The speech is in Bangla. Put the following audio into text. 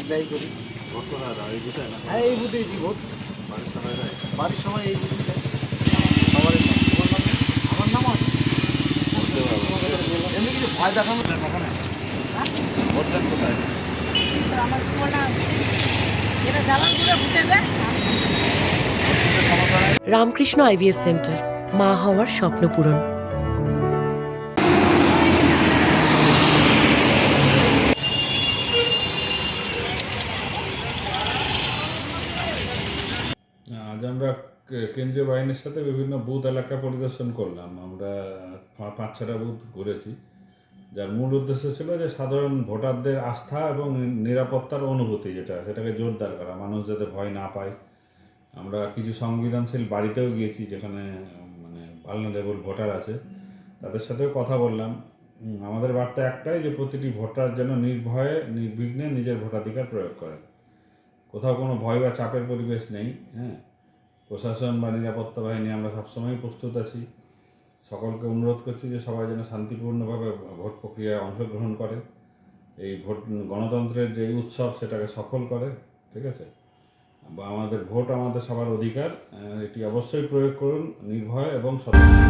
এটাই করি। হ্যাঁ, এই বুথেই দিই ভোট। বাড়ির সবাই এই বুথেই দেয়। সবারই নাম। তোমার নাম আছে? এমনি কিছু ভয় দেখানো যায় না ওখানে? ভোট দেন কোথায়? আমার ছোটা এটা জালালপুরে ঘুরতে যায়। রামকৃষ্ণ আইভিএফ সেন্টার, মা হওয়ার স্বপ্ন পূরণ। আজ আমরা কেন্দ্রীয় বাহিনীর সাথে বিভিন্ন বুথ এলাকা পরিদর্শন করলাম। আমরা 5-6টা বুথ ঘুরেছি, যার মূল উদ্দেশ্য ছিল যে সাধারণ ভোটারদের আস্থা এবং নিরাপত্তার অনুভূতি সেটাকে জোরদার করা, মানুষ যাতে ভয় না পায়। আমরা কিছু সংবেদনশীল বাড়িতেও গিয়েছি যেখানে মানে ভালনারেবল ভোটার আছে, তাদের সাথেও কথা বললাম। আমাদের বার্তা একটাই, যে প্রতিটি ভোটার যেন নির্ভয়ে নির্বিঘ্নে নিজের ভোটাধিকার প্রয়োগ করে। কোথাও কোনো ভয় বা চাপের পরিবেশ নেই। হ্যাঁ, প্রশাসন বা নিরাপত্তা বাহিনী আমরা সবসময় প্রস্তুত আছি। সকলকে অনুরোধ করছি যে সবাই যেন শান্তিপূর্ণভাবে ভোট প্রক্রিয়ায় অংশগ্রহণ করে, এই ভোট গণতন্ত্রের যে উৎসব সেটাকে সফল করে। ঠিক আছে, বা আমাদের ভোট আমাদের সবার অধিকার, এটি অবশ্যই প্রয়োগ করুন নির্ভয় এবং সচেতন।